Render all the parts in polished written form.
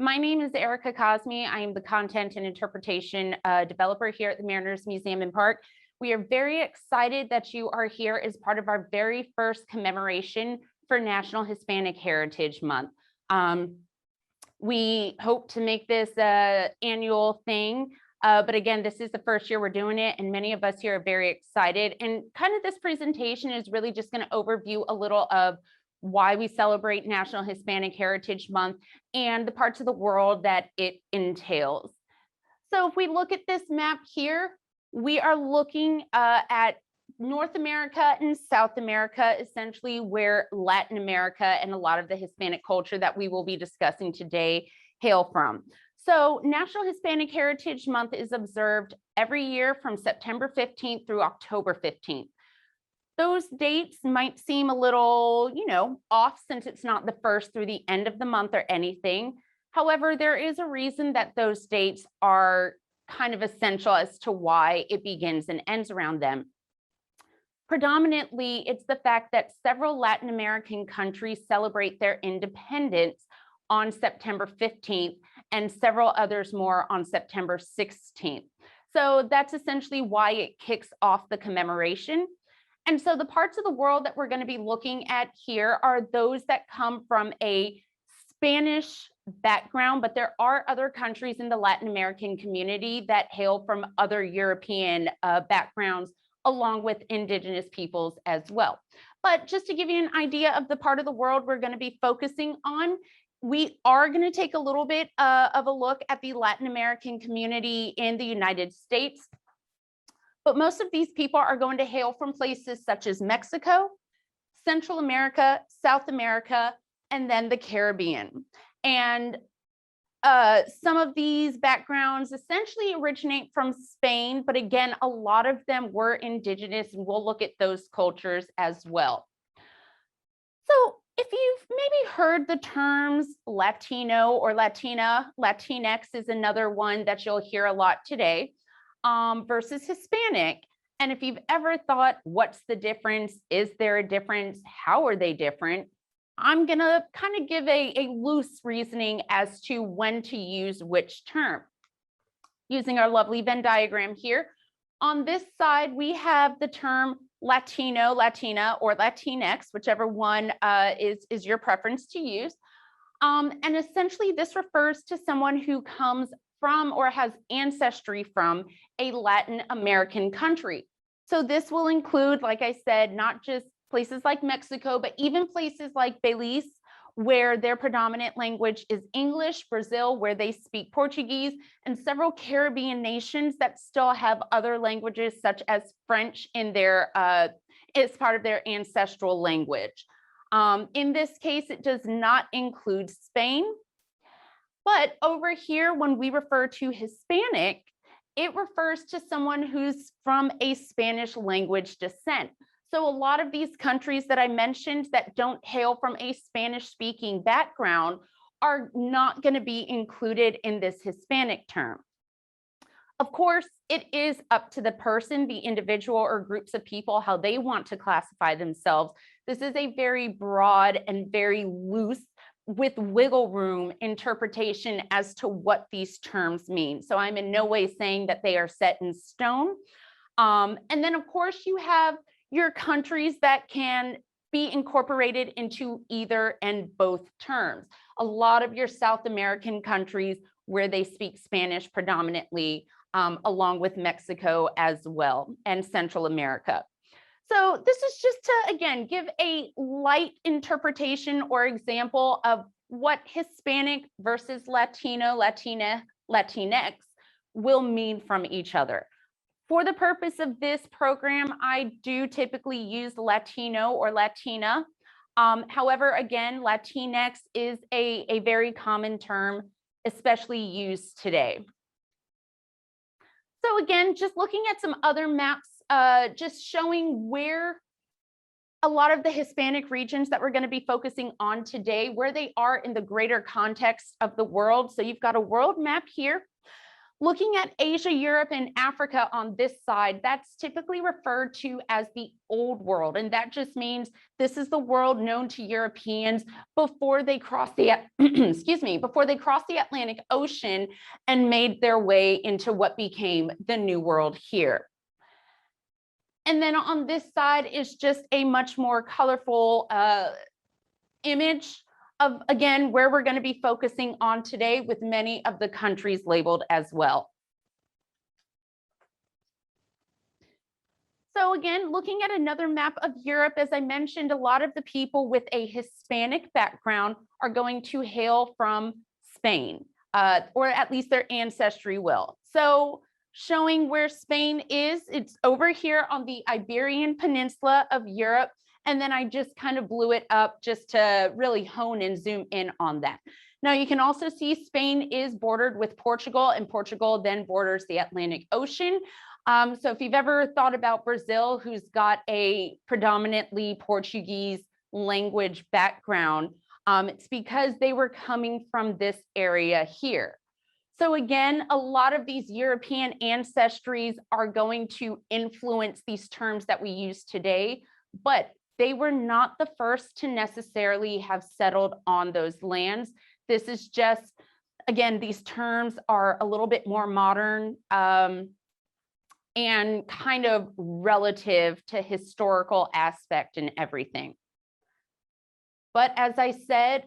My name is Erica Cosme. I am the content and interpretation developer here at the Mariners Museum and Park. We are very excited that you are here as part of our very first commemoration for National Hispanic Heritage Month. We hope to make this an annual thing, but again, this is the first year we're doing it, and many of us here are very excited. And kind of this presentation is really just going to overview a little of why we celebrate National Hispanic Heritage Month and the parts of the world that it entails. So if we look at this map here, we are looking at North America and South America, essentially where Latin America and a lot of the Hispanic culture that we will be discussing today hail from. So National Hispanic Heritage Month is observed every year from September 15th through October 15th. Those dates might seem a little, off since it's not the first through the end of the month or anything. However, there is a reason that those dates are kind of essential as to why it begins and ends around them. Predominantly, it's the fact that several Latin American countries celebrate their independence on September 15th and several others more on September 16th. So that's essentially why it kicks off the commemoration. And so the parts of the world that we're going to be looking at here are those that come from a Spanish background, but there are other countries in the Latin American community that hail from other European backgrounds, along with indigenous peoples as well. But just to give you an idea of the part of the world we're going to be focusing on, we are going to take a little bit of a look at the Latin American community in the United States. But most of these people are going to hail from places such as Mexico, Central America, South America, and then the Caribbean. And some of these backgrounds essentially originate from Spain, but again, a lot of them were indigenous, and we'll look at those cultures as well. So if you've maybe heard the terms Latino or Latina, Latinx is another one that you'll hear a lot today. Versus Hispanic. And if you've ever thought, what's the difference? Is there a difference? How are they different? I'm going to kind of give a loose reasoning as to when to use which term. Using our lovely Venn diagram here, on this side, we have the term Latino, Latina, or Latinx, whichever one is your preference to use. And essentially, this refers to someone who comes from or has ancestry from a Latin American country. So this will include, like I said, not just places like Mexico, but even places like Belize, where their predominant language is English, Brazil, where they speak Portuguese, and several Caribbean nations that still have other languages such as French in their as part of their ancestral language. In this case, it does not include Spain. But over here, when we refer to Hispanic, it refers to someone who's from a Spanish language descent. So a lot of these countries that I mentioned that don't hail from a Spanish speaking background are not going to be included in this Hispanic term. Of course, it is up to the person, the individual or groups of people, how they want to classify themselves. This is a very broad and very loose, with wiggle room interpretation as to what these terms mean. So I'm in no way saying that they are set in stone. And then of course you have your countries that can be incorporated into either and both terms. A lot of your South American countries where they speak Spanish predominantly, along with Mexico as well, and Central America. So this is just to, again, give a light interpretation or example of what Hispanic versus Latino, Latina, Latinx will mean from each other. For the purpose of this program, I do typically use Latino or Latina. However, again, Latinx is a very common term, especially used today. So again, just looking at some other maps, just showing where a lot of the Hispanic regions that we're going to be focusing on today, where they are in the greater context of the world. So you've got a world map here. Looking at Asia, Europe, and Africa on this side, that's typically referred to as the Old World. And that just means this is the world known to Europeans before they crossed the, excuse me, before they crossed the Atlantic Ocean and made their way into what became the New World here. And then on this side is just a much more colorful image of, again, where we're going to be focusing on today, with many of the countries labeled as well. So again, looking at another map of Europe, as I mentioned, a lot of the people with a Hispanic background are going to hail from Spain, or at least their ancestry will. So showing where Spain is, it's over here on the Iberian Peninsula of Europe. And then I just kind of blew it up just to really hone and zoom in on that. Now you can also see Spain is bordered with Portugal, and Portugal then borders the Atlantic Ocean. So if you've ever thought about Brazil, who's got a predominantly Portuguese language background, it's because they were coming from this area here. So again, a lot of these European ancestries are going to influence these terms that we use today, but they were not the first to necessarily have settled on those lands. This is just, again, these terms are a little bit more modern and kind of relative to historical aspect and everything. But as I said,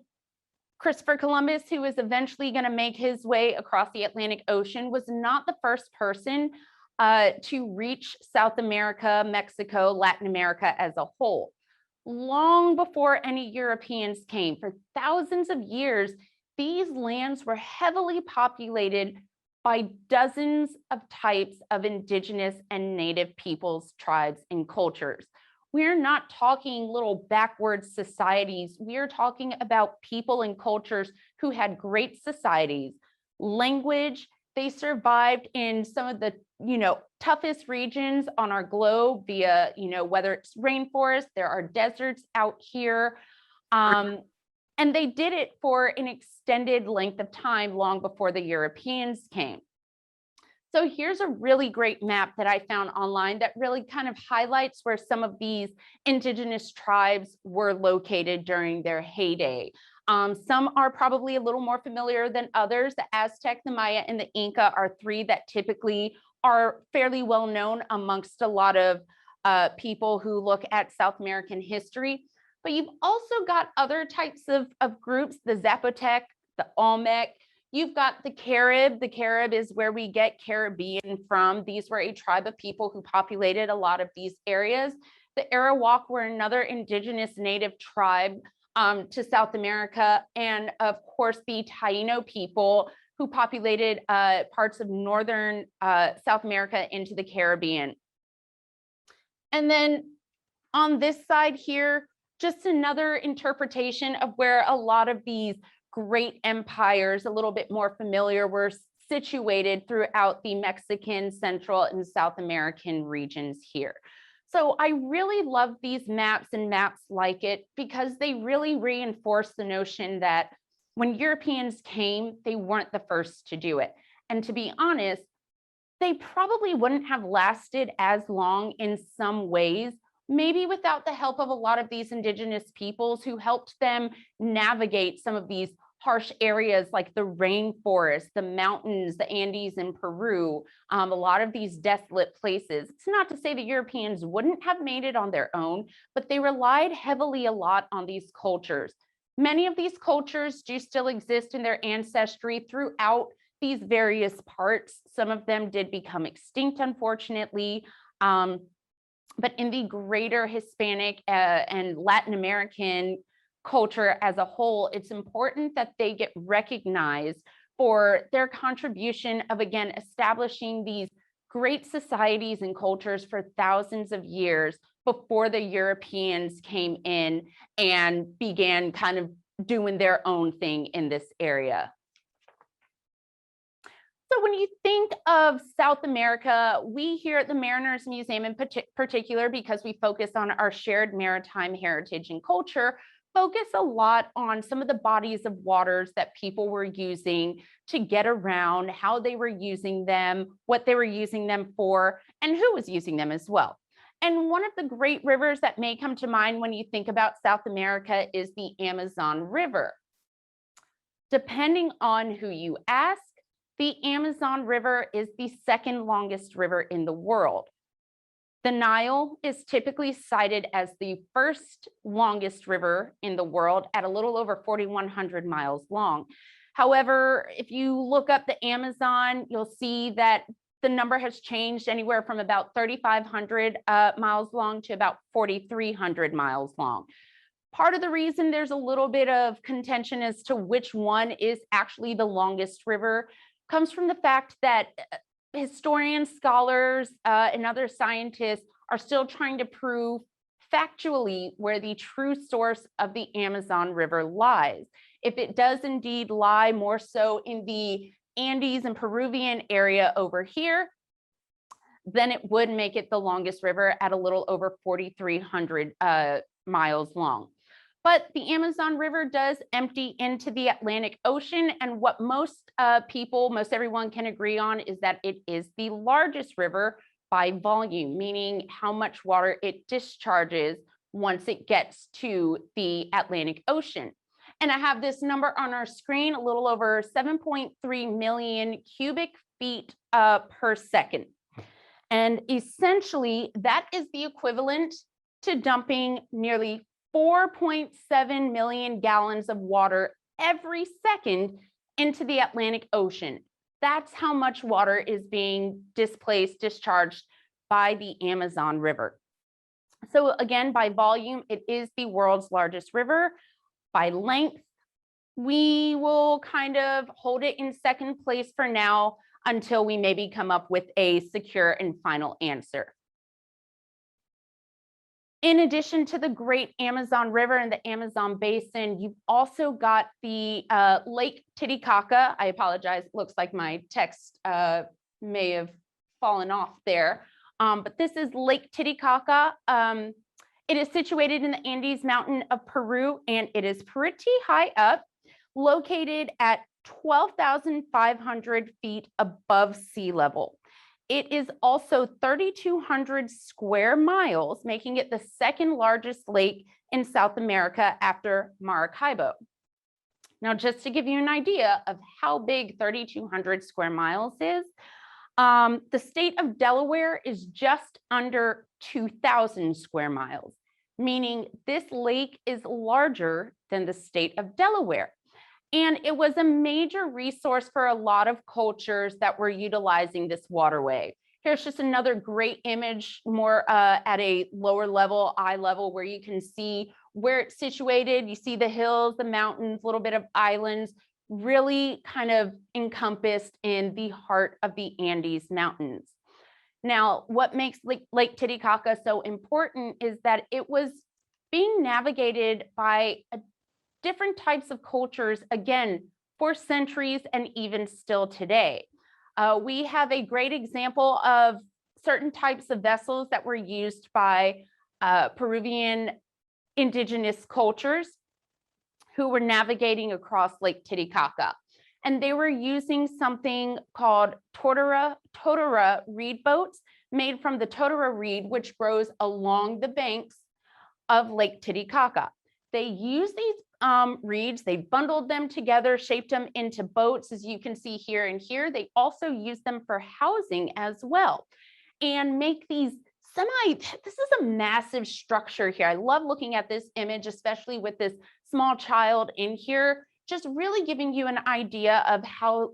Christopher Columbus, who is eventually going to make his way across the Atlantic Ocean, was not the first person to reach South America, Mexico, Latin America as a whole. Long before any Europeans came, for thousands of years, these lands were heavily populated by dozens of types of indigenous and native peoples, tribes, and cultures. We're not talking little backward societies. We're talking about people and cultures who had great societies, language. They survived in some of the, toughest regions on our globe via, whether it's rainforest, there are deserts out here. And they did it for an extended length of time long before the Europeans came. So here's a really great map that I found online that really kind of highlights where some of these indigenous tribes were located during their heyday. Some are probably a little more familiar than others. The Aztec, the Maya, and the Inca are three that typically are fairly well known amongst a lot of people who look at South American history. But you've also got other types of groups, the Zapotec, the Olmec. You've got the Carib. The Carib is where we get Caribbean from. These were a tribe of people who populated a lot of these areas. The Arawak were another indigenous native tribe to South America. And of course, the Taino people who populated parts of northern South America into the Caribbean. And then on this side here, just another interpretation of where a lot of these great empires, a little bit more familiar, were situated throughout the Mexican, Central, and South American regions here. So I really love these maps and maps like it because they really reinforce the notion that when Europeans came, they weren't the first to do it. And to be honest, they probably wouldn't have lasted as long in some ways, maybe without the help of a lot of these indigenous peoples who helped them navigate some of these harsh areas like the rainforest, the mountains, the Andes in Peru, a lot of these desolate places. It's not to say the Europeans wouldn't have made it on their own, but they relied heavily a lot on these cultures. Many of these cultures do still exist in their ancestry throughout these various parts. Some of them did become extinct, unfortunately. But in the greater Hispanic and Latin American culture as a whole, it's important that they get recognized for their contribution of, again, establishing these great societies and cultures for thousands of years before the Europeans came in and began kind of doing their own thing in this area. So when you think of South America, we here at the Mariners Museum in particular, because we focus on our shared maritime heritage and culture, focus a lot on some of the bodies of waters that people were using to get around, how they were using them, what they were using them for, and who was using them as well. And one of the great rivers that may come to mind when you think about South America is the Amazon River. Depending on who you ask, the Amazon River is the second longest river in the world. The Nile is typically cited as the first longest river in the world at a little over 4,100 miles long. However, if you look up the Amazon, you'll see that the number has changed anywhere from about 3,500 miles long to about 4,300 miles long. Part of the reason there's a little bit of contention as to which one is actually the longest river comes from the fact that historians, scholars, and other scientists are still trying to prove factually where the true source of the Amazon River lies. If it does indeed lie more so in the Andes and Peruvian area over here, then it would make it the longest river at a little over 4,300 miles long. But the Amazon River does empty into the Atlantic Ocean. And what most people, most everyone can agree on is that it is the largest river by volume, meaning how much water it discharges once it gets to the Atlantic Ocean. And I have this number on our screen, a little over 7.3 million cubic feet per second. And essentially, that is the equivalent to dumping nearly 4.7 million gallons of water every second into the Atlantic Ocean. That's how much water is being displaced, discharged by the Amazon River. So again, by volume, it is the world's largest river. By length, we will kind of hold it in second place for now until we maybe come up with a secure and final answer. In addition to the great Amazon River and the Amazon Basin, you've also got the Lake Titicaca. I apologize, it looks like my text may have fallen off there, but this is Lake Titicaca. It is situated in the Andes mountain of Peru, and it is pretty high up, located at 12,500 feet above sea level. It is also 3,200 square miles, making it the second largest lake in South America after Maracaibo. Now, just to give you an idea of how big 3,200 square miles is, the state of Delaware is just under 2,000 square miles, meaning this lake is larger than the state of Delaware. And it was a major resource for a lot of cultures that were utilizing this waterway. Here's just another great image, more at a lower level, eye level, where you can see where it's situated. You see the hills, the mountains, a little bit of islands, really kind of encompassed in the heart of the Andes Mountains. Now, what makes Lake Titicaca so important is that it was being navigated by different types of cultures, again, for centuries and even still today. We have a great example of certain types of vessels that were used by Peruvian indigenous cultures who were navigating across Lake Titicaca. And they were using something called totara reed boats made from the totara reed, which grows along the banks of Lake Titicaca. They use these reeds, they bundled them together, shaped them into boats, as you can see here and here. They also use them for housing as well, and make these this is a massive structure here. I love looking at this image, especially with this small child in here, just really giving you an idea of how,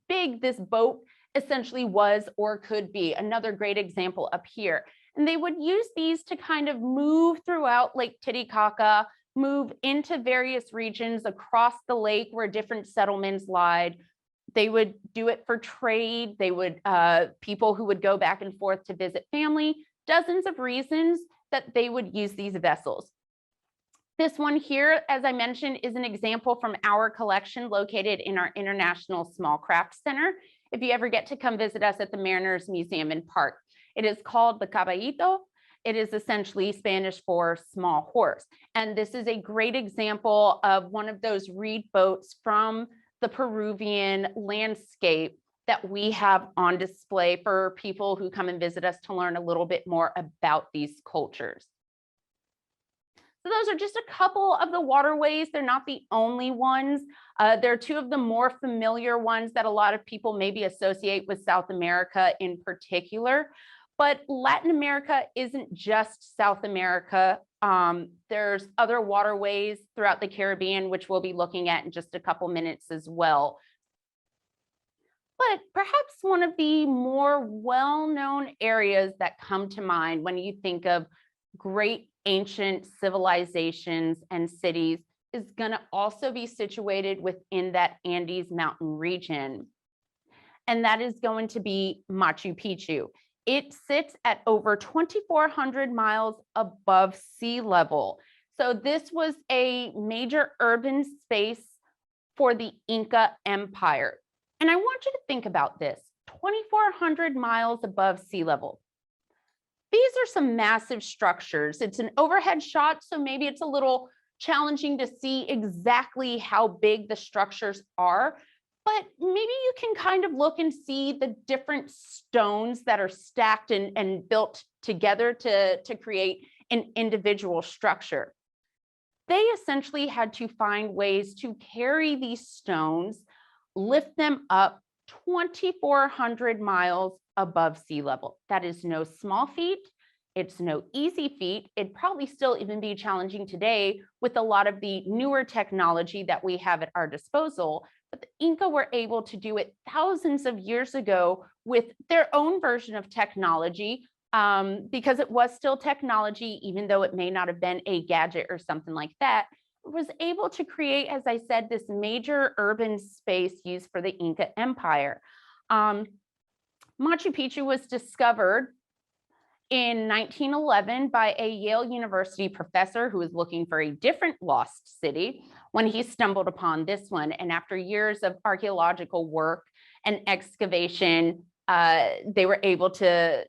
big this boat essentially was or could be. Another great example up here. And they would use these to kind of move throughout Lake Titicaca, move into various regions across the lake where different settlements lied. They would do it for trade. They would, people who would go back and forth to visit family, dozens of reasons that they would use these vessels. This one here, as I mentioned, is an example from our collection located in our International Small Craft Center. If you ever get to come visit us at the Mariners Museum and Park, it is called the Caballito, it is essentially Spanish for small horse. And this is a great example of one of those reed boats from the Peruvian landscape that we have on display for people who come and visit us to learn a little bit more about these cultures. So those are just a couple of the waterways. They're not the only ones. They're two of the more familiar ones that a lot of people maybe associate with South America in particular. But Latin America isn't just South America. There's other waterways throughout the Caribbean, which we'll be looking at in just a couple minutes as well. But perhaps one of the more well-known areas that come to mind when you think of great ancient civilizations and cities is going to also be situated within that Andes mountain region. And that is going to be Machu Picchu. It sits at over 2,400 miles above sea level. So this was a major urban space for the Inca Empire. And I want you to think about this, 2,400 miles above sea level. These are some massive structures. It's an overhead shot, so maybe it's a little challenging to see exactly how big the structures are, but maybe you can kind of look and see the different stones that are stacked and built together to create an individual structure. They essentially had to find ways to carry these stones, lift them up 2,400 miles above sea level. That is no small feat. It's no easy feat. It'd probably still even be challenging today with a lot of the newer technology that we have at our disposal. But the Inca were able to do it thousands of years ago with their own version of technology, because it was still technology, even though it may not have been a gadget or something like that. Was able to create, as I said, this major urban space used for the Inca Empire. Machu Picchu was discovered in 1911 by a Yale University professor who was looking for a different lost city when he stumbled upon this one. And after years of archaeological work and excavation, they were able to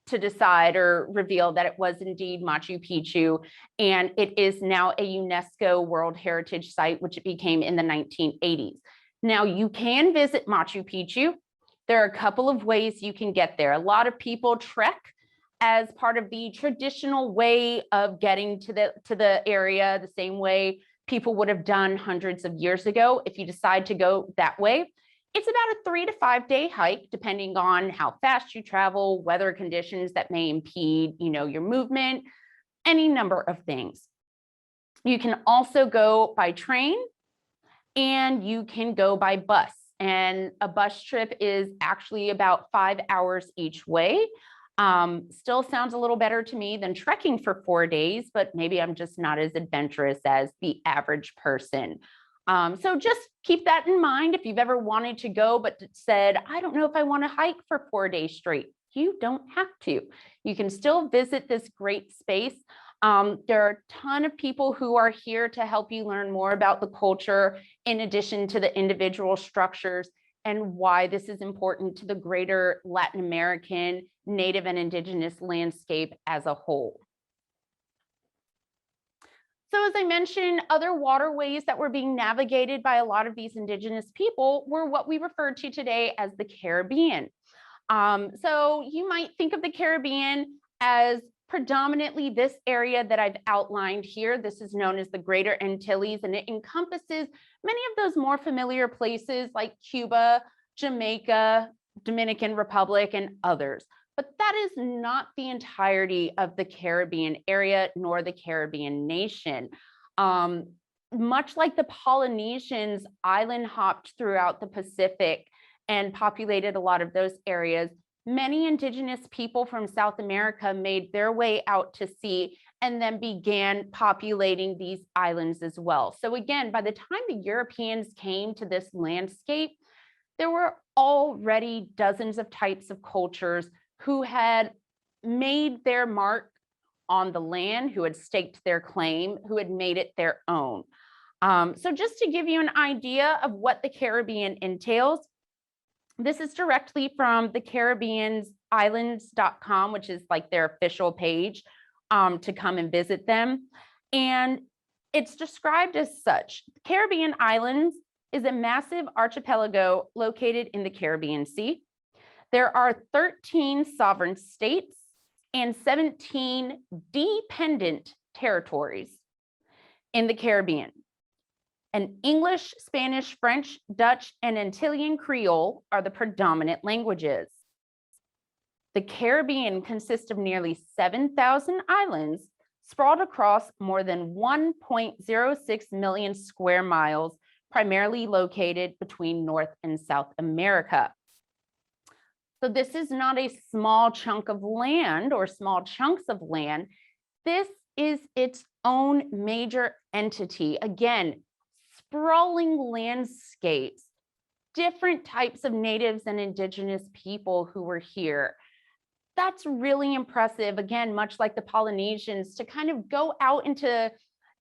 decide or reveal that it was indeed Machu Picchu, and it is now a UNESCO World Heritage Site, which it became in the 1980s. Now, you can visit Machu Picchu. There are a couple of ways you can get there. A lot of people trek as part of the traditional way of getting to the area, the same way people would have done hundreds of years ago. If you decide to go that way, it's about a 3 to 5 day hike, depending on how fast you travel, weather conditions that may impede, your movement, any number of things. You can also go by train and you can go by bus. And a bus trip is actually about 5 hours each way. Still sounds a little better to me than trekking for 4 days, but maybe I'm just not as adventurous as the average person. So just keep that in mind if you've ever wanted to go, but said, I don't know if I want to hike for 4 days straight. You don't have to. You can still visit this great space. There are a ton of people who are here to help you learn more about the culture, in addition to the individual structures and why this is important to the greater Latin American, Native and Indigenous landscape as a whole. So as I mentioned, other waterways that were being navigated by a lot of these indigenous people were what we refer to today as the Caribbean. So you might think of the Caribbean as predominantly this area that I've outlined here. This is known as the Greater Antilles, and it encompasses many of those more familiar places like Cuba, Jamaica, Dominican Republic, and others. But that is not the entirety of the Caribbean area, nor the Caribbean nation. Much like the Polynesians island hopped throughout the Pacific and populated a lot of those areas, many indigenous people from South America made their way out to sea and then began populating these islands as well. So again, by the time the Europeans came to this landscape, there were already dozens of types of cultures who had made their mark on the land, who had staked their claim, who had made it their own. So just to give you an idea of what the Caribbean entails, this is directly from the Caribbean's islands.com, which is like their official page, to come and visit them. And it's described as such. The Caribbean islands is a massive archipelago located in the Caribbean Sea. There are 13 sovereign states and 17 dependent territories in the Caribbean. And English, Spanish, French, Dutch, and Antillean Creole are the predominant languages. The Caribbean consists of nearly 7,000 islands sprawled across more than 1.06 million square miles, primarily located between North and South America. So this is not a small chunk of land or small chunks of land. This is its own major entity. Again, sprawling landscapes, different types of natives and indigenous people who were here. That's really impressive, again, much like the Polynesians, to kind of go out into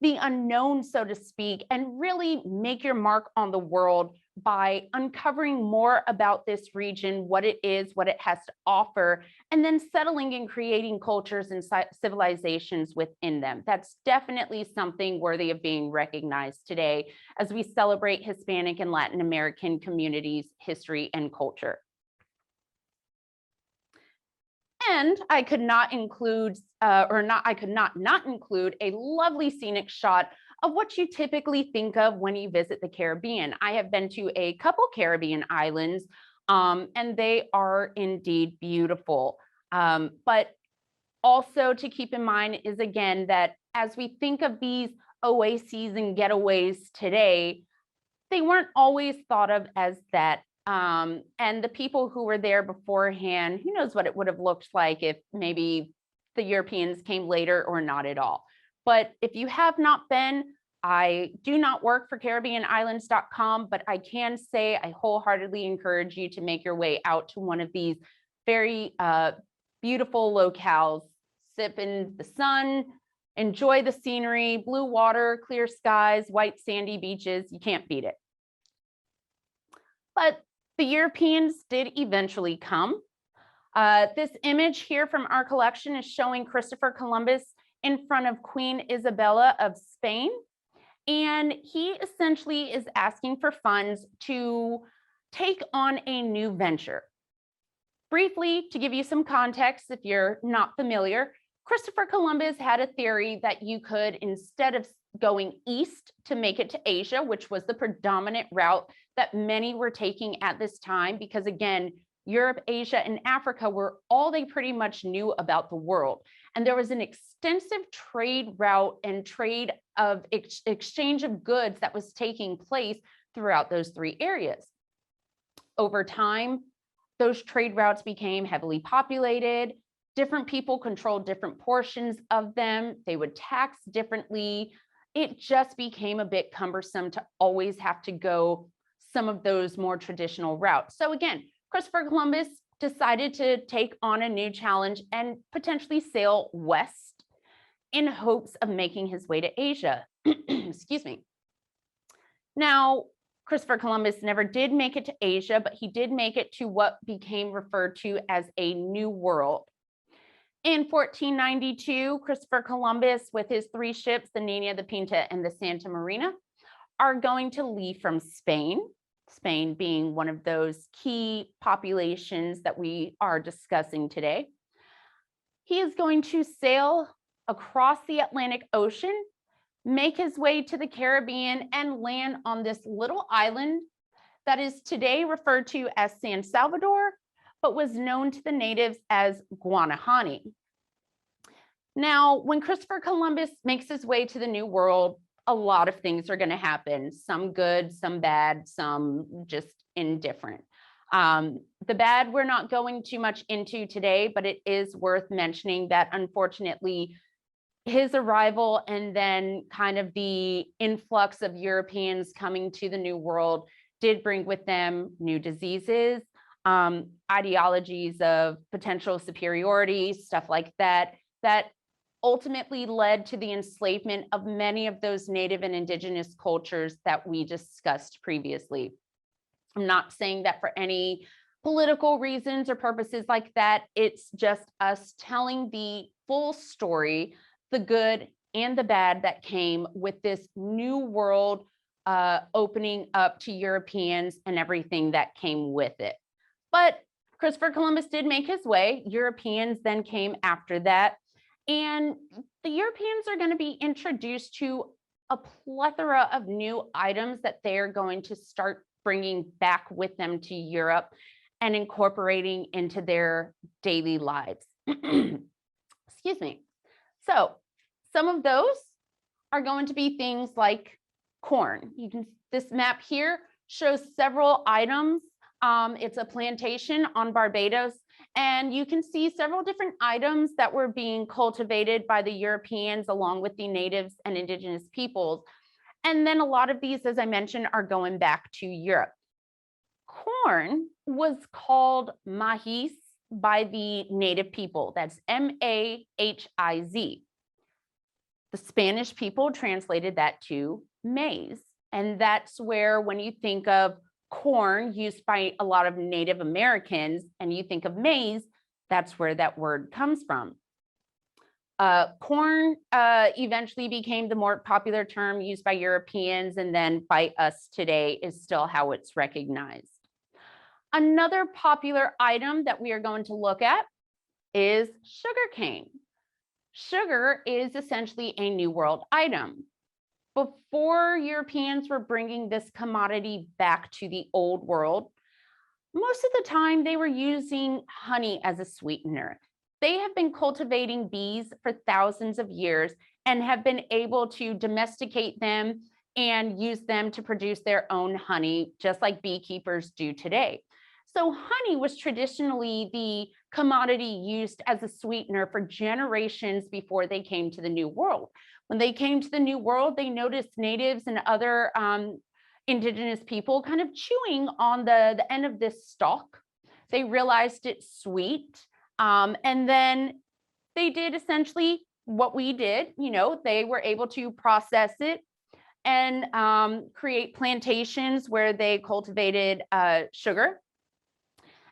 the unknown, so to speak, and really make your mark on the world by uncovering more about this region, what it is, what it has to offer, and then settling and creating cultures and civilizations within them. That's definitely something worthy of being recognized today as we celebrate Hispanic and Latin American communities' history and culture. And I could not include, I could not include a lovely scenic shot of what you typically think of when you visit the Caribbean. I have been to a couple Caribbean islands, and they are indeed beautiful. But also to keep in mind is, again, that as we think of these oases and getaways today, they weren't always thought of as that. And the people who were there beforehand, who knows what it would have looked like if maybe the Europeans came later or not at all. But if you have not been, I do not work for CaribbeanIslands.com, but I can say I wholeheartedly encourage you to make your way out to one of these very beautiful locales, sip in the sun, enjoy the scenery, blue water, clear skies, white sandy beaches. You can't beat it. But the Europeans did eventually come. This image here from our collection is showing Christopher Columbus in front of Queen Isabella of Spain. And he essentially is asking for funds to take on a new venture. Briefly, to give you some context, if you're not familiar, Christopher Columbus had a theory that you could, instead of going east to make it to Asia, which was the predominant route that many were taking at this time, because again, Europe, Asia, and Africa were all they pretty much knew about the world. And there was an extensive trade route and trade of exchange of goods that was taking place throughout those three areas. Over time, those trade routes became heavily populated. Different people controlled different portions of them. They would tax differently. It just became a bit cumbersome to always have to go some of those more traditional routes. So again, Christopher Columbus decided to take on a new challenge and potentially sail west in hopes of making his way to Asia. Excuse me. Now, Christopher Columbus never did make it to Asia, but he did make it to what became referred to as a New World. In 1492, Christopher Columbus, with his three ships, the Nina, the Pinta, and the Santa Marina, are going to leave from Spain. Spain being one of those key populations that we are discussing today. He is going to sail across the Atlantic Ocean, make his way to the Caribbean, and land on this little island that is today referred to as San Salvador, but was known to the natives as Guanahani. Now, when Christopher Columbus makes his way to the New World, a lot of things are going to happen, some good, some bad, some just indifferent. The bad we're not going too much into today, but it is worth mentioning that unfortunately his arrival and then kind of the influx of Europeans coming to the New World did bring with them new diseases, ideologies of potential superiority, stuff like that, that ultimately led to the enslavement of many of those native and indigenous cultures that we discussed previously. I'm not saying that for any political reasons or purposes like that. It's just us telling the full story, the good and the bad that came with this new world opening up to Europeans and everything that came with it. But Christopher Columbus did make his way. Europeans then came after that. And the Europeans are going to be introduced to a plethora of new items that they're going to start bringing back with them to Europe and incorporating into their daily lives. Excuse me. So some of those are going to be things like corn. This map here shows several items. It's a plantation on Barbados, and you can see several different items that were being cultivated by the Europeans along with the natives and indigenous peoples. And then a lot of these, as I mentioned, are going back to Europe. Corn was called maíz by the native people. That's M-A-H-I-Z. The Spanish people translated that to maize. And that's where, when you think of corn used by a lot of Native Americans and you think of maize, that's where that word comes from. Corn eventually became the more popular term used by Europeans, and then by us today is still how it's recognized. Another popular item that we are going to look at is sugarcane. Sugar is essentially a New World item. Before Europeans were bringing this commodity back to the Old World, most of the time they were using honey as a sweetener. They have been cultivating bees for thousands of years and have been able to domesticate them and use them to produce their own honey, just like beekeepers do today. So honey was traditionally the commodity used as a sweetener for generations before they came to the New World. When they came to the New World, they noticed natives and other indigenous people kind of chewing on the end of this stalk. They realized it's sweet. And then they did essentially what we did. They were able to process it and create plantations where they cultivated sugar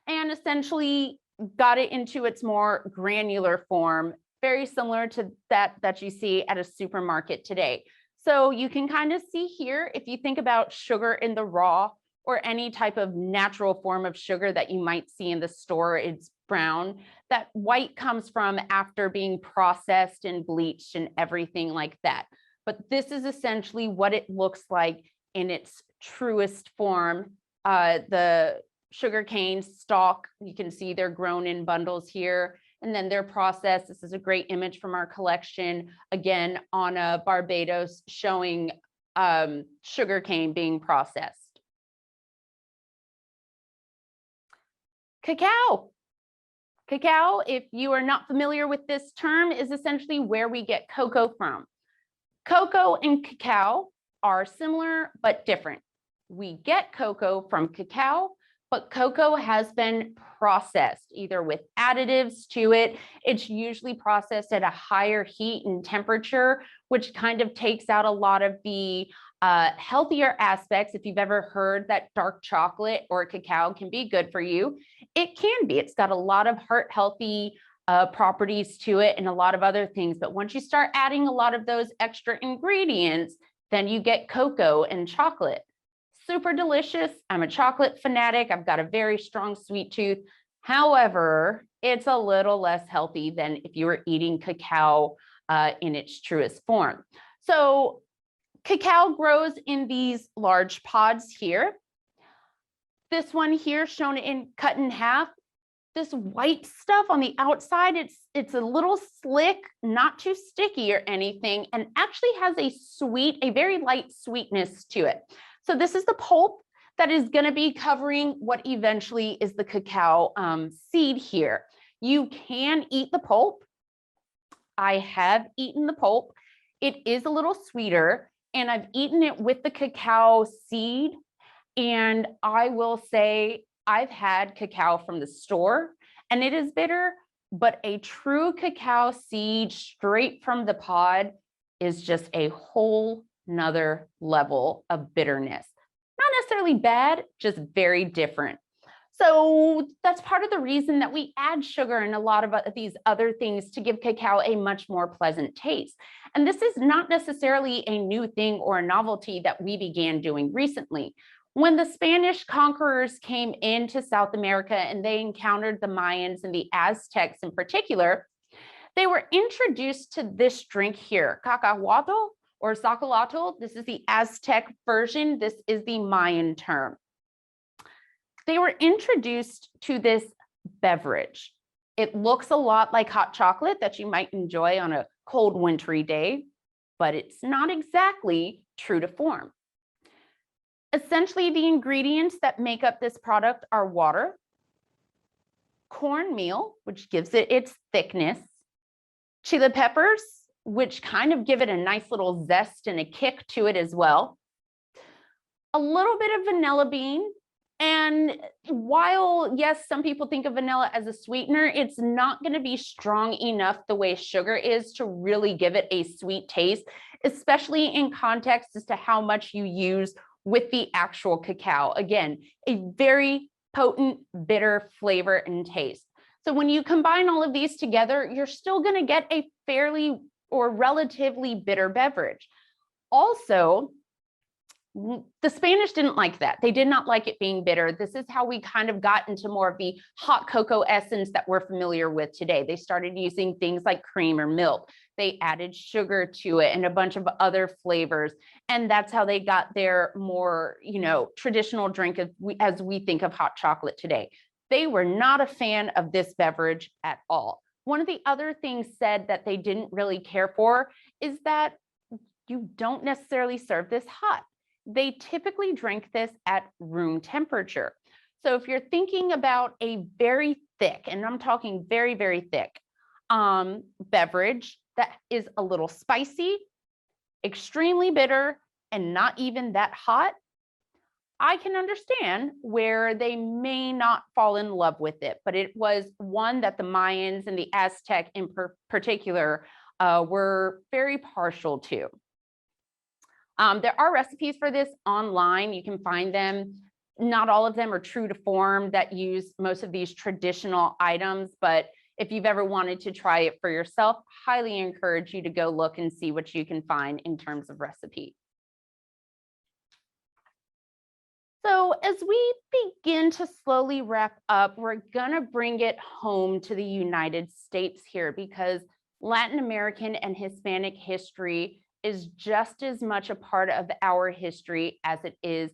and essentially got it into its more granular form, very similar to that you see at a supermarket today. So you can kind of see here, if you think about sugar in the raw or any type of natural form of sugar that you might see in the store, it's brown. That white comes from after being processed and bleached and everything like that. But this is essentially what it looks like in its truest form. The sugarcane stalk, you can see they're grown in bundles here, and then they're processed. This is a great image from our collection, again, on Barbados, showing sugarcane being processed. Cacao. Cacao, if you are not familiar with this term, is essentially where we get cocoa from. Cocoa and cacao are similar but different. We get cocoa from cacao, but cocoa has been processed either with additives to it. It's usually processed at a higher heat and temperature, which kind of takes out a lot of the healthier aspects. If you've ever heard that dark chocolate or cacao can be good for you, it can be. It's got a lot of heart healthy properties to it and a lot of other things. But once you start adding a lot of those extra ingredients, then you get cocoa and chocolate. Super delicious. I'm a chocolate fanatic. I've got a very strong sweet tooth. However, it's a little less healthy than if you were eating cacao in its truest form. So cacao grows in these large pods here. This one here shown in cut in half. This white stuff on the outside, it's a little slick, not too sticky or anything, and actually has a very light sweetness to it. So this is the pulp that is going to be covering what eventually is the cacao seed here. You can eat the pulp. I have eaten the pulp. It is a little sweeter, and I've eaten it with the cacao seed. And I will say I've had cacao from the store and it is bitter, but a true cacao seed straight from the pod is just a whole nother level of bitterness. Not necessarily bad, just very different. So that's part of the reason that we add sugar and a lot of these other things to give cacao a much more pleasant taste. And this is not necessarily a new thing or a novelty that we began doing recently. When the Spanish conquerors came into South America and they encountered the Mayans and the Aztecs in particular, they were introduced to this drink here, Kakawato or Sacolato. This is the Aztec version. This is the Mayan term. They were introduced to this beverage. It looks a lot like hot chocolate that you might enjoy on a cold wintry day, but it's not exactly true to form. Essentially, the ingredients that make up this product are water, cornmeal, which gives it its thickness, chili peppers, which kind of give it a nice little zest and a kick to it as well, a little bit of vanilla bean. And while, yes, some people think of vanilla as a sweetener, it's not going to be strong enough the way sugar is to really give it a sweet taste, especially in context as to how much you use with the actual cacao. Again, a very potent, bitter flavor and taste. So when you combine all of these together, you're still going to get a fairly or relatively bitter beverage. Also, the Spanish didn't like that. They did not like it being bitter. This is how we kind of got into more of the hot cocoa essence that we're familiar with today. They started using things like cream or milk. They added sugar to it and a bunch of other flavors. And that's how they got their more, traditional drink as we think of hot chocolate today. They were not a fan of this beverage at all. One of the other things said that they didn't really care for is that you don't necessarily serve this hot. They typically drink this at room temperature. So if you're thinking about a very thick, and I'm talking very, very thick, beverage that is a little spicy, extremely bitter, and not even that hot, I can understand where they may not fall in love with it, but it was one that the Mayans and the Aztec in particular were very partial to. There are recipes for this online. You can find them. Not all of them are true to form that use most of these traditional items, but if you've ever wanted to try it for yourself, highly encourage you to go look and see what you can find in terms of recipe. So as we begin to slowly wrap up, we're gonna bring it home to the United States here because Latin American and Hispanic history is just as much a part of our history as it is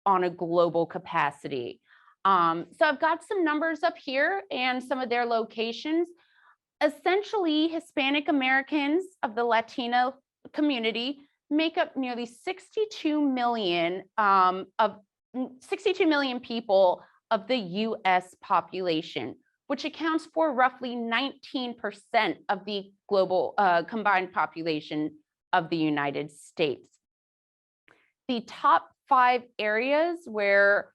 on a global capacity. So I've got some numbers up here and some of their locations. Essentially, Hispanic Americans of the Latino community make up nearly 62 million people of the US population, which accounts for roughly 19% of the global combined population of the United States. The top 5 areas where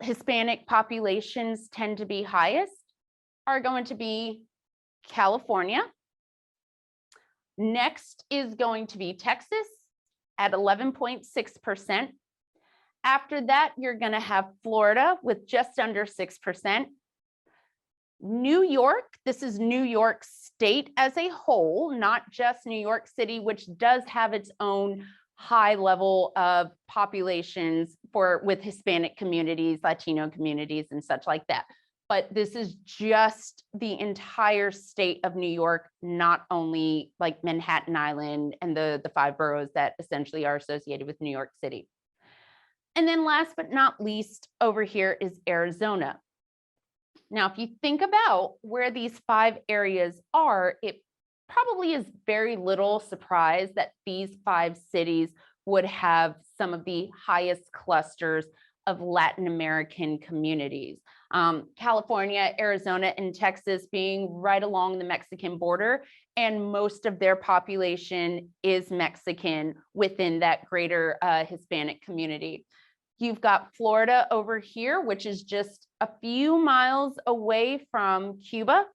Hispanic populations tend to be highest are going to be California. Next is going to be Texas at 11.6%. After that, you're going to have Florida with just under 6%. New York, this is New York State as a whole, not just New York City, which does have its own high level of populations with Hispanic communities, Latino communities, and such like that. But this is just the entire state of New York, not only like Manhattan Island and the 5 boroughs that essentially are associated with New York City. And then last but not least, over here is Arizona. Now, if you think about where these 5 areas are, it probably is very little surprise that these 5 cities would have some of the highest clusters of Latin American communities. California, Arizona, and Texas being right along the Mexican border, and most of their population is Mexican within that greater Hispanic community. You've got Florida over here, which is just a few miles away from Cuba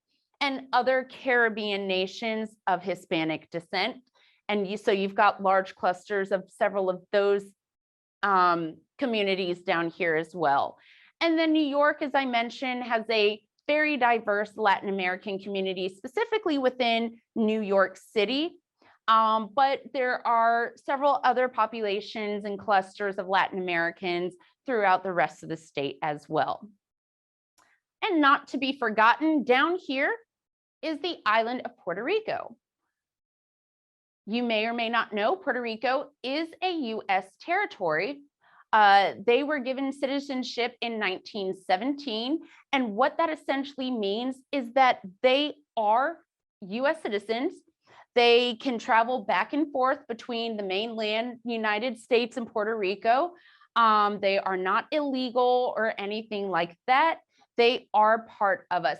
and other Caribbean nations of Hispanic descent. And so you've got large clusters of several of those communities down here as well. And then New York, as I mentioned, has a very diverse Latin American community, specifically within New York City. But there are several other populations and clusters of Latin Americans throughout the rest of the state as well. And not to be forgotten, down here is the island of Puerto Rico. You may or may not know, Puerto Rico is a US territory. They were given citizenship in 1917. And what that essentially means is that they are US citizens. They can travel back and forth between the mainland United States and Puerto Rico. They are not illegal or anything like that. They are part of us.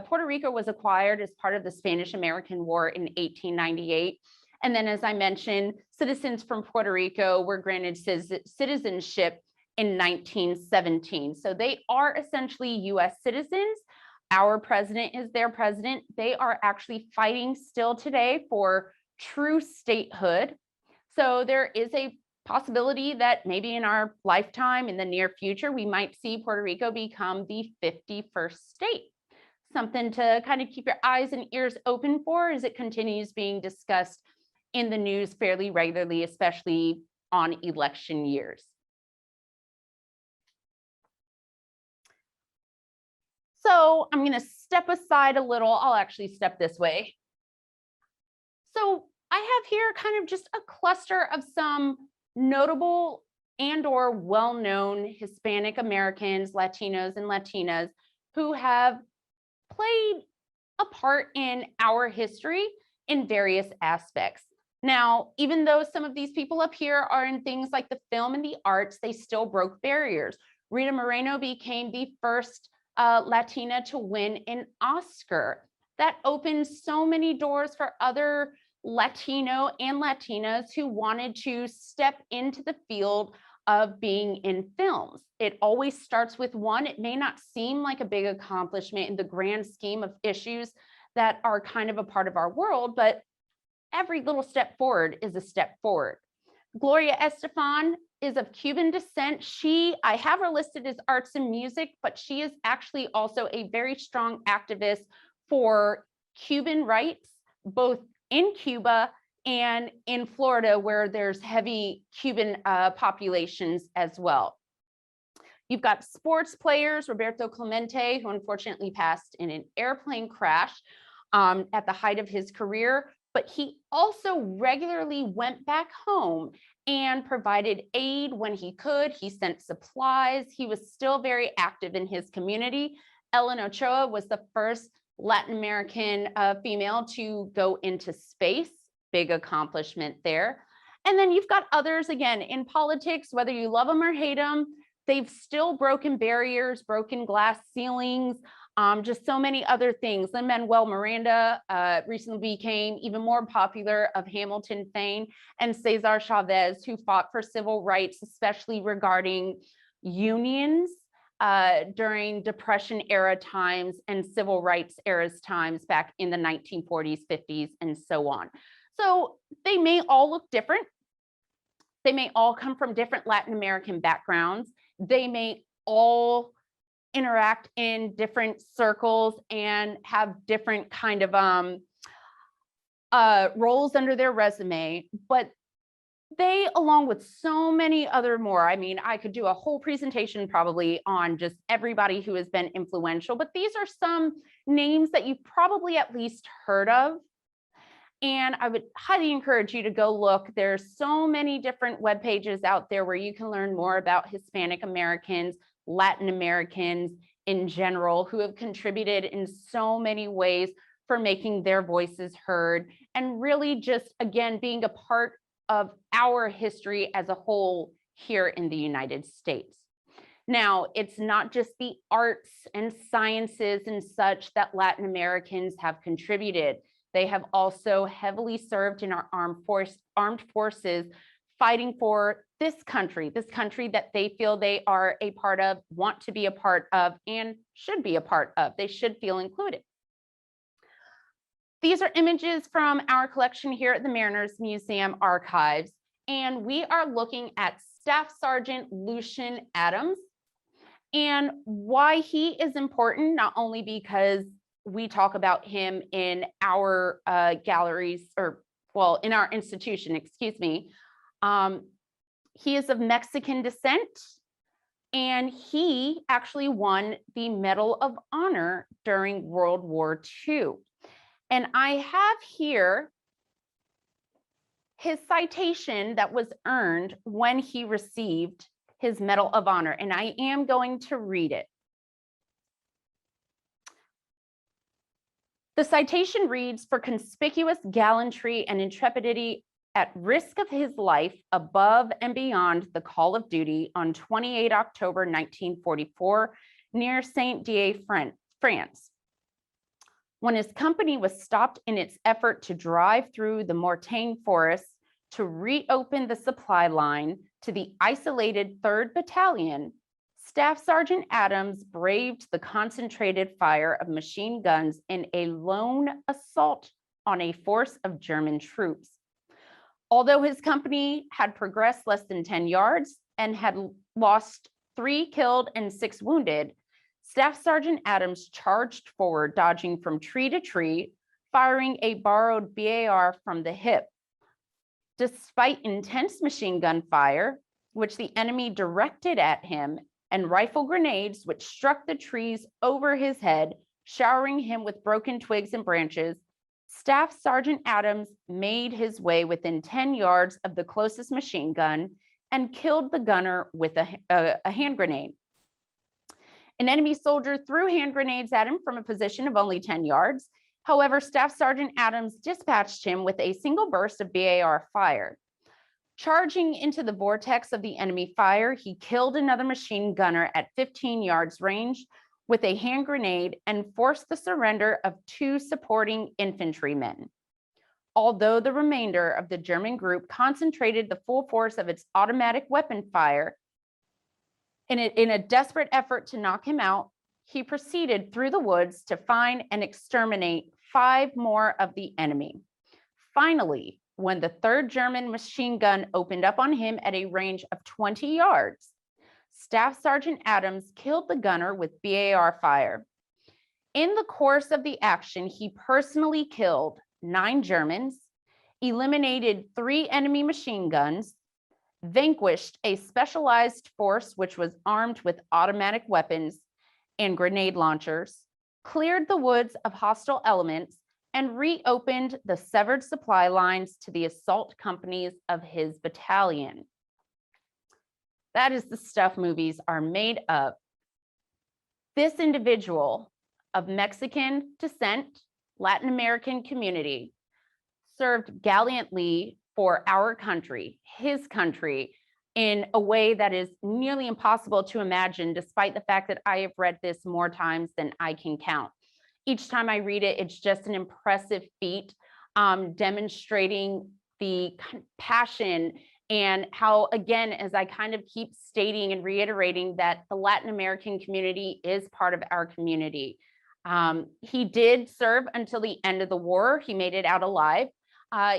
Puerto Rico was acquired as part of the Spanish-American War in 1898. And then, as I mentioned, citizens from Puerto Rico were granted citizenship in 1917. So they are essentially US citizens. Our president is their president. They are actually fighting still today for true statehood. So there is a possibility that maybe in our lifetime, in the near future, we might see Puerto Rico become the 51st state. Something to kind of keep your eyes and ears open for as it continues being discussed in the news fairly regularly, especially on election years. So I'm going to step aside a little. I'll actually step this way. So I have here kind of just a cluster of some notable and or well-known Hispanic Americans, Latinos, and Latinas who have played a part in our history in various aspects. Now, even though some of these people up here are in things like the film and the arts, they still broke barriers. Rita Moreno became the first Latina to win an Oscar. That opened so many doors for other Latino and Latinas who wanted to step into the field of being in films. It always starts with one. It may not seem like a big accomplishment in the grand scheme of issues that are kind of a part of our world, but every little step forward is a step forward. Gloria Estefan is of Cuban descent. I have her listed as arts and music, but she is actually also a very strong activist for Cuban rights, both in Cuba and in Florida, where there's heavy Cuban populations as well. You've got sports players, Roberto Clemente, who unfortunately passed in an airplane crash at the height of his career, but he also regularly went back home and provided aid when he could. He sent supplies. He was still very active in his community. Ellen Ochoa was the first Latin American female to go into space. Big accomplishment there. And then you've got others, again, in politics, whether you love them or hate them, they've still broken barriers, broken glass ceilings, just so many other things. Lin-Manuel Miranda recently became even more popular, of Hamilton fame, and Cesar Chavez, who fought for civil rights, especially regarding unions during Depression era times and civil rights era's times back in the 1940s, 50s, and so on. So they may all look different. They may all come from different Latin American backgrounds. They may all interact in different circles and have different kind of roles under their resume, but they, along with so many other more, I mean, I could do a whole presentation probably on just everybody who has been influential, but these are some names that you've probably at least heard of. And I would highly encourage you to go look. There's so many different web pages out there where you can learn more about Hispanic Americans, Latin Americans in general, who have contributed in so many ways for making their voices heard and really just, again, being a part of our history as a whole here in the United States. Now, it's not just the arts and sciences and such that Latin Americans have contributed. They have also heavily served in our armed forces, fighting for this country that they feel they are a part of, want to be a part of, and should be a part of. They should feel included. These are images from our collection here at the Mariners Museum Archives, and we are looking at Staff Sergeant Lucian Adams. And why he is important, not only because we talk about him in our galleries, or well, in our institution, excuse me. He is of Mexican descent, and he actually won the Medal of Honor during World War II. And I have here his citation that was earned when he received his Medal of Honor, and I am going to read it. The citation reads, "For conspicuous gallantry and intrepidity at risk of his life above and beyond the call of duty on 28 October 1944 near Saint-Dié, France. When his company was stopped in its effort to drive through the Mortagne forest to reopen the supply line to the isolated 3rd Battalion, Staff Sergeant Adams braved the concentrated fire of machine guns in a lone assault on a force of German troops. Although his company had progressed less than 10 yards and had lost 3 killed and 6 wounded, Staff Sergeant Adams charged forward, dodging from tree to tree, firing a borrowed BAR from the hip. Despite intense machine gun fire, which the enemy directed at him, and rifle grenades which struck the trees over his head, showering him with broken twigs and branches, Staff Sergeant Adams made his way within 10 yards of the closest machine gun and killed the gunner with a hand grenade. An enemy soldier threw hand grenades at him from a position of only 10 yards. However, Staff Sergeant Adams dispatched him with a single burst of BAR fire. Charging into the vortex of the enemy fire, he killed another machine gunner at 15 yards range with a hand grenade and forced the surrender of 2 supporting infantrymen. Although the remainder of the German group concentrated the full force of its automatic weapon fire in a desperate effort to knock him out, he proceeded through the woods to find and exterminate 5 more of the enemy. Finally, when the 3rd German machine gun opened up on him at a range of 20 yards, Staff Sergeant Adams killed the gunner with BAR fire. In the course of the action, he personally killed 9 Germans, eliminated 3 enemy machine guns, vanquished a specialized force which was armed with automatic weapons and grenade launchers, cleared the woods of hostile elements, and reopened the severed supply lines to the assault companies of his battalion." That is the stuff movies are made of. This individual of Mexican descent, Latin American community, served gallantly for our country, his country, in a way that is nearly impossible to imagine, despite the fact that I have read this more times than I can count. Each time I read it, it's just an impressive feat, demonstrating the passion and how, again, as I kind of keep stating and reiterating, that the Latin American community is part of our community. He did serve until the end of the war. He made it out alive.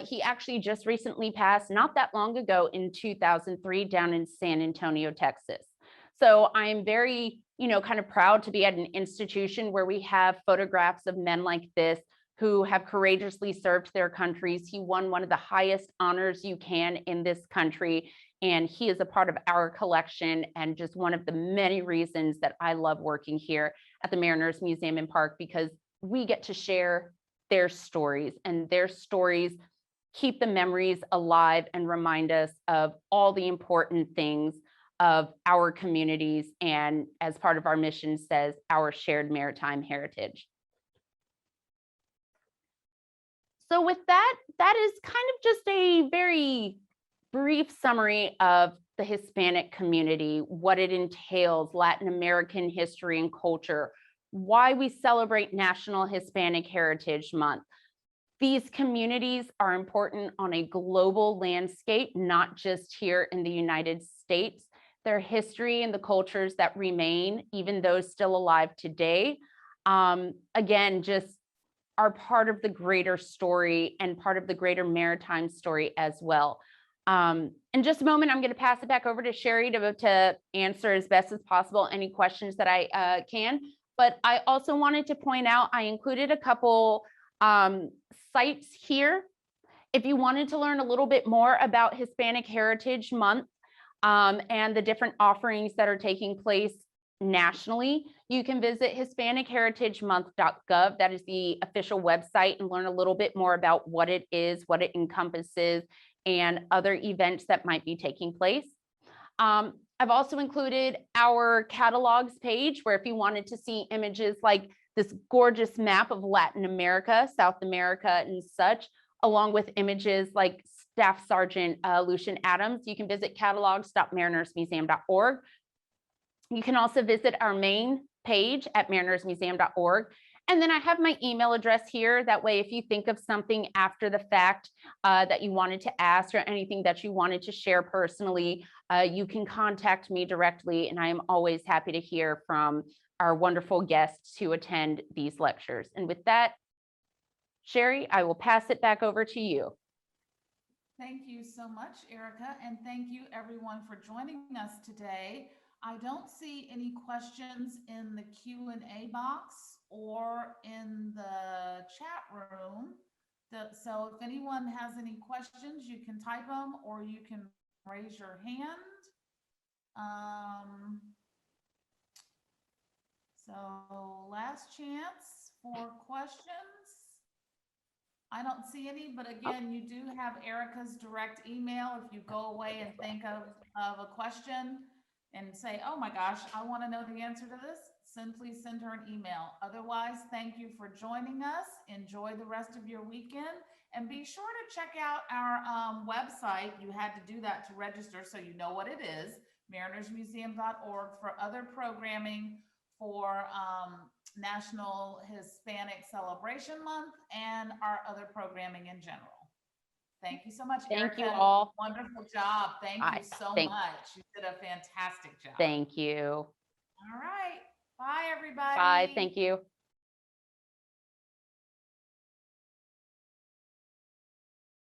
He actually just recently passed, not that long ago, in 2003 down in San Antonio, Texas. So I'm very, kind of proud to be at an institution where we have photographs of men like this who have courageously served their countries. He won one of the highest honors you can in this country, and he is a part of our collection and just one of the many reasons that I love working here at the Mariners Museum and Park, because we get to share their stories, and their stories keep the memories alive and remind us of all the important things of our communities, and as part of our mission says, our shared maritime heritage. So with that, that is kind of just a very brief summary of the Hispanic community, what it entails, Latin American history and culture, why we celebrate National Hispanic Heritage Month. These communities are important on a global landscape, not just here in the United States. Their history and the cultures that remain, even those still alive today, again, just are part of the greater story and part of the greater maritime story as well. In just a moment, I'm going to pass it back over to Sherry to answer as best as possible any questions that I can. But I also wanted to point out, I included a couple sites here. If you wanted to learn a little bit more about Hispanic Heritage Month and the different offerings that are taking place nationally, you can visit HispanicHeritageMonth.gov. That is the official website, and learn a little bit more about what it is, what it encompasses, and other events that might be taking place. I've also included our catalogs page, where if you wanted to see images like this gorgeous map of Latin America, South America, and such, along with images like Staff Sergeant Lucian Adams, you can visit catalogs.marinersmuseum.org. You can also visit our main page at marinersmuseum.org. And then I have my email address here. That way, if you think of something after the fact that you wanted to ask, or anything that you wanted to share personally, you can contact me directly. And I am always happy to hear from our wonderful guests who attend these lectures. And with that, Sherry, I will pass it back over to you. Thank you so much, Erica, and thank you everyone for joining us today. I don't see any questions in the Q&A box or in the chat room. So if anyone has any questions, you can type them or you can raise your hand. So last chance for questions. I don't see any, but again, you do have Erica's direct email. If you go away and think of a question and say, oh my gosh, I want to know the answer to this, please send her an email. Otherwise, thank you for joining us. Enjoy the rest of your weekend, and be sure to check out our website. You had to do that to register, so you know what it is, marinersmuseum.org, for other programming for National Hispanic Celebration Month and our other programming in general. Thank you so much, Erica. Thank you all. Wonderful job. Thank you so much. You did a fantastic job. Thank you. All right. Bye, everybody. Bye. Thank you.